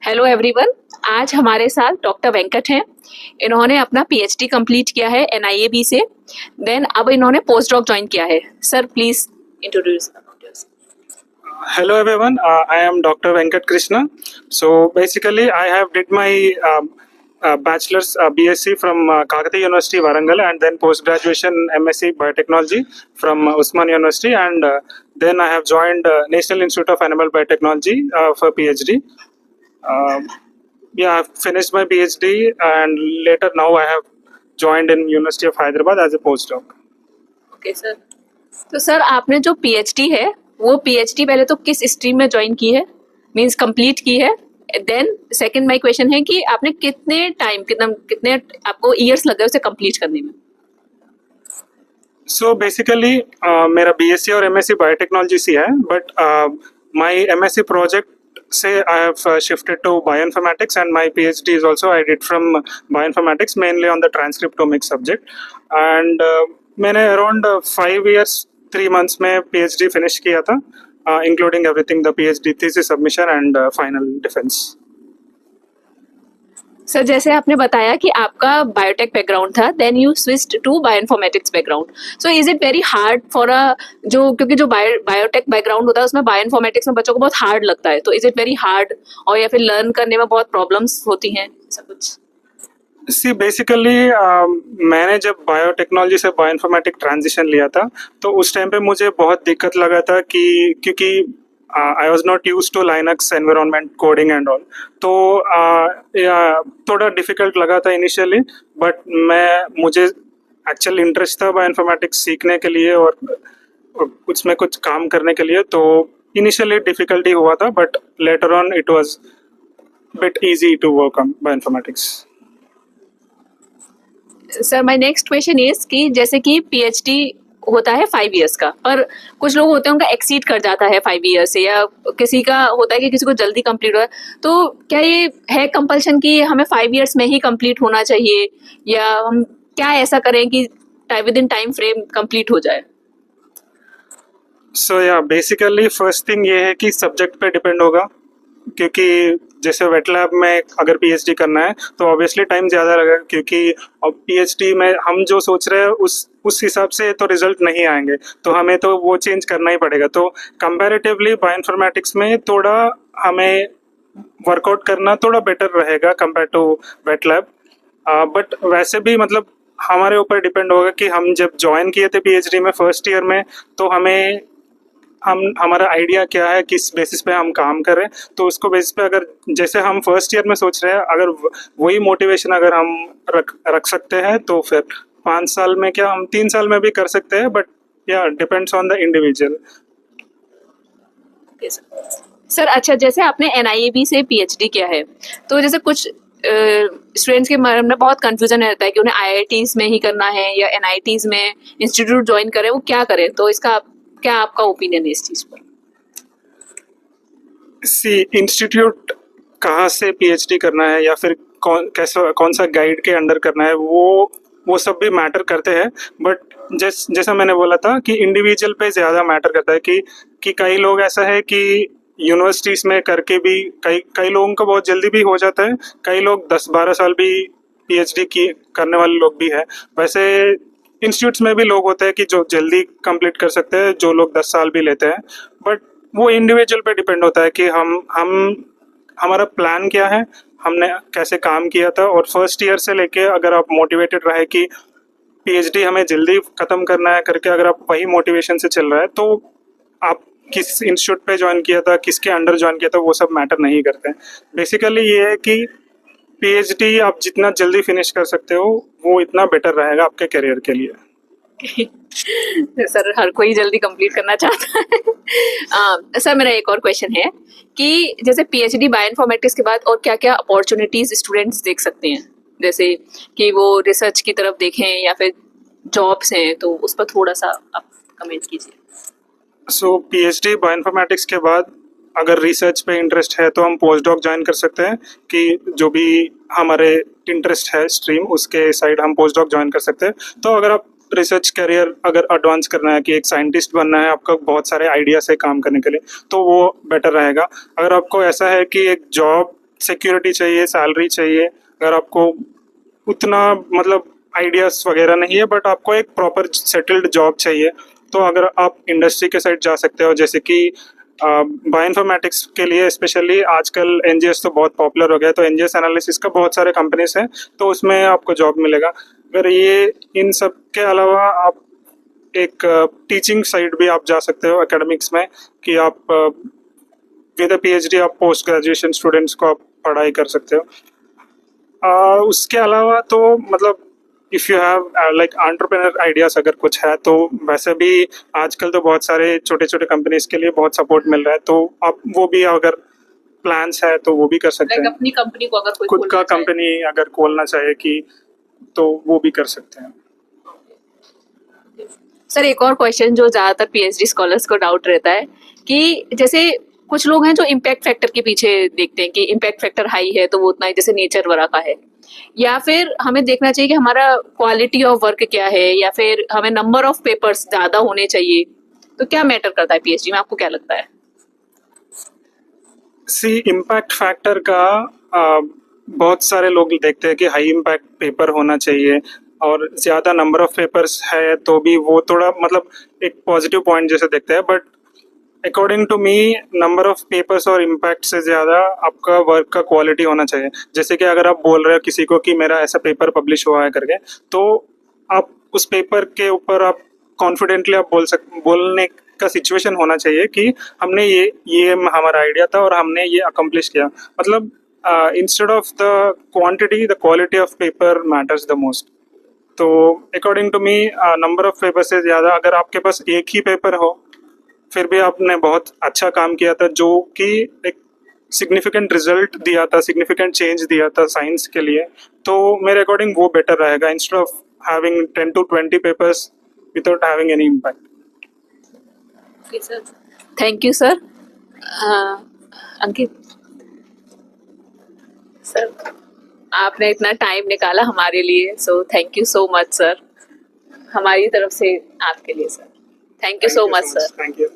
Hello everyone. आज हमारे साथ डॉक्टर वेंकट हैं। इन्होंने अपना पीएचडी कंप्लीट किया है एनआईएबी से। देन अब इन्होंने पोस्ट डॉक ज्वाइन किया है। Sir please introduce. Hello everyone, I am Dr. Venkat Krishna. So basically I have did my bachelor's BSc from Kakatiya University Warangal, and then post graduation MSc Biotechnology from Usman University, and then I have joined National Institute of Animal Biotechnology for PhD. Yeah, I've finished my PhD, and later now I have joined in University of Hyderabad as a postdoc. Okay sir. तो sir आपने जो PhD है वो PhD पहले तो किस stream में join की है, मींस कंप्लीट की है। देन सेकंड माय क्वेश्चन है कि आपने कितने आपको ईयर्स लगे उसे कंप्लीट करने में। So basically मेरा BSc और MSc बायोटेक्नोलॉजी से है, बट my MSc project से I have shifted to bioinformatics, and my PhD is also I did from bioinformatics, mainly on the transcriptomics subject, and मैंने around 5 years 3 months में PhD finish किया था, including everything, the PhD thesis submission and final defense. Sir जैसे आपने बताया कि आपका biotech background था, then you switched to bioinformatics background. So is it very hard for क्योंकि जो बायोटेक बैकग्राउंड होता है उसमें बायोइन्फॉर्मेटिक्स में बच्चों को बहुत हार्ड लगता है, तो इज इट वेरी हार्ड और या फिर लर्न करने में बहुत प्रॉब्लम्स होती हैं ऐसा कुछ? सी बेसिकली मैंने जब बायोटेक्नोलॉजी से बायोइन्फॉर्मेटिक ट्रांजिशन लिया था, तो उस टाइम पे मुझे बहुत दिक्कत लगा था कि क्योंकि I was not use to Linux environment coding and all, तो थोड़ा डिफिकल्ट लगा था इनिशियली, बट मुझे एक्चुअल इंटरेस्ट था बायोइन्फॉर्मेटिक्स सीखने के लिए और उसमें कुछ काम करने के लिए, तो इनिशियली डिफिकल्टी हुआ था, but later on it was bit easy to work on bioinformatics. Sir my next question is कि जैसे कि पीएचडी होता है 5 इयर्स का, पर कुछ लोग होते हैं उनका एक्सीड कर जाता है 5 इयर्स से, या किसी का होता है कि किसी को जल्दी कंप्लीट हो है, तो क्या ये है कंपल्शन कि हमें 5 इयर्स में ही कंप्लीट होना चाहिए, या हम क्या ऐसा करें कि with in time frame complete हो जाए? सो या बेसिकली फर्स्ट थिंग ये है कि सब्जेक्ट पे डिपेंड होगा, क्योंकि जैसे वेट लैब में अगर पीएचडी करना है तो ऑब्वियसली टाइम ज़्यादा लगेगा, क्योंकि अब पीएचडी में हम जो सोच रहे हैं उस हिसाब से तो रिजल्ट नहीं आएंगे, तो हमें तो वो चेंज करना ही पड़ेगा. तो कंपैरेटिवली बायोइन्फॉर्मेटिक्स में थोड़ा हमें वर्कआउट करना थोड़ा बेटर रहेगा compare to wet lab, but वैसे भी मतलब हमारे ऊपर डिपेंड होगा कि हम जब ज्वाइन किए थे पीएचडी में फर्स्ट ईयर में, तो हमारा आइडिया क्या है, किस बेसिस पे हम काम कर रहे हैं, तो उसको बेसिस पे अगर जैसे हम फर्स्ट ईयर में सोच रहे हैं, अगर वही मोटिवेशन अगर हम रख सकते हैं, तो फिर 5 साल में क्या हम 3 साल में भी कर सकते हैं, बट या depends on the individual. Sir अच्छा, जैसे आपने एनआईएबी से पीएचडी किया है, तो जैसे कुछ स्टूडेंट्स के मन में बहुत कंफ्यूजन रहता है कि उन्हें आईआईटीज में ही करना है या एनआईटीज में इंस्टीट्यूट ज्वाइन करें, वो क्या करें, तो इसका क्या आपका ओपिनियन है इस चीज पर? सी इंस्टीट्यूट कहाँ से पीएचडी करना है या फिर कौन सा गाइड के अंडर करना है, वो सब भी मैटर करते हैं, बट जैसा मैंने बोला था कि इंडिविजुअल पे ज़्यादा मैटर करता है कि कई लोग ऐसा है कि यूनिवर्सिटीज़ में करके भी कई लोगों का बहुत जल्दी भी हो जाता है, कई लोग 10-12 साल भी पीएचडी करने वाले लोग भी हैं. वैसे इंस्टीट्यूट्स में भी लोग होते हैं कि जो जल्दी कंप्लीट कर सकते हैं, जो लोग 10 साल भी लेते हैं, बट वो इंडिविजुअल पे डिपेंड होता है कि हमारा प्लान क्या है, हमने कैसे काम किया था, और फर्स्ट ईयर से लेके अगर आप मोटिवेटेड रहे कि पीएचडी हमें जल्दी ख़त्म करना है करके, अगर आप वही मोटिवेशन से चल रहा है, तो आप किस इंस्टीट्यूट पे ज्वाइन किया था, किसके अंडर ज्वाइन किया था, वो सब मैटर नहीं करते हैं. बेसिकली ये है कि पीएचडी आप जितना जल्दी फिनिश कर सकते हो, वो इतना बेटर रहेगा आपके करियर के लिए. सर हर कोई जल्दी कंप्लीट करना चाहता है. सर मेरा एक और क्वेश्चन है कि जैसे पीएचडी बायोइन्फॉर्मेटिक्स के बाद और क्या क्या अपॉर्चुनिटीज स्टूडेंट्स देख सकते हैं, जैसे कि वो रिसर्च की तरफ देखें या फिर जॉब्स हैं, तो उस पर थोड़ा सा आप कमेंट कीजिए. सो पीएचडी बायोइन्फॉर्मेटिक्स के बाद अगर रिसर्च पे इंटरेस्ट है तो हम पोस्ट डॉक ज्वाइन कर सकते हैं, कि जो भी हमारे इंटरेस्ट है स्ट्रीम उसके साइड हम पोस्ट डॉक ज्वाइन कर सकते हैं. तो अगर आप रिसर्च करियर अगर एडवांस करना है कि एक साइंटिस्ट बनना है, आपका बहुत सारे आइडिया से काम करने के लिए, तो वो बेटर रहेगा. अगर आपको ऐसा है कि एक जॉब सिक्योरिटी चाहिए, सैलरी चाहिए, अगर आपको उतना मतलब आइडियाज वगैरह नहीं है बट आपको एक प्रॉपर सेटल्ड जॉब चाहिए, तो अगर आप इंडस्ट्री के साइड जा सकते हो, जैसे कि बायोइन्फॉर्मेटिक्स के लिए स्पेशली आजकल एनजीएस तो बहुत पॉपुलर हो गया है, तो एनजीएस एनालिसिस का बहुत सारे कंपनीज हैं, तो उसमें आपको जॉब मिलेगा। अगर ये इन सब के अलावा आप एक टीचिंग साइड भी आप जा सकते हो एकेडमिक्स में, कि आप विद अ पीएचडी आप पोस्ट ग्रेजुएशन स्टूडेंट्स को आप पढ़ाई कर सकते हो। उसके अलावा तो मतलब if you have like entrepreneur ideas अगर कुछ है, तो वैसे भी आजकल तो बहुत सारे छोटे-छोटे कंपनीज़ के लिए बहुत सपोर्ट मिल रहा है, तो आप वो भी अगर प्लान्स है तो वो भी कर सकते लाइक हैं। अपनी कंपनी को अगर कोई खुद का खोलना चाहे। कंपनी अगर खोलना चाहे कि, तो वो भी कर सकते हैं। सर एक और क्वेश्चन जो ज्यादातर पीएचडी स्कॉलर्स को डाउट रहता है कि जैसे कुछ लोग हैं जो इम्पैक्ट फैक्टर के पीछे देखते हैं कि इम्पैक्ट फैक्टर हाई है तो वो उतना ही जैसे नेचर वगैरह का है, या फिर हमें देखना चाहिए कि हमारा क्वालिटी ऑफ वर्क क्या है, या फिर हमें नंबर ऑफ पेपर्स ज्यादा होने चाहिए, तो क्या मैटर करता है पीएचडी में, आपको क्या लगता है? सी इम्पैक्ट फैक्टर का बहुत सारे लोग देखते हैं कि हाई इम्पैक्ट पेपर होना चाहिए, और ज़्यादा नंबर ऑफ पेपर्स है तो भी वो थोड़ा मतलब एक पॉजिटिव पॉइंट जैसे देखते हैं, but according to me number of papers और इम्पैक्ट से ज़्यादा आपका वर्क का क्वालिटी होना चाहिए। जैसे कि अगर आप बोल रहे हो किसी को कि मेरा ऐसा पेपर पब्लिश हुआ है करके, तो आप उस पेपर के ऊपर आप कॉन्फिडेंटली आप बोलने का सिचुएशन होना चाहिए कि हमने ये हमारा आइडिया था और हमने ये अकम्प्लिश किया। मतलब instead of the quantity the quality of paper matters the most. तो according to me number of paper से ज़्यादा अगर आपके पास एक ही पेपर हो, फिर भी आपने बहुत अच्छा काम किया था, जो कि एक सिग्निफिकेंट रिजल्ट दिया था, सिग्निफिकेंट चेंज दिया था साइंस के लिए, तो मेरे अकॉर्डिंग वो बेटर रहेगा instead of having 10 to 20 papers without having any impact. Okay sir, thank you sir. Ankit sir, आपने इतना टाइम निकाला हमारे लिए, so thank you so much sir, हमारी तरफ से आपके लिए sir, thank you so much sir. Thank you.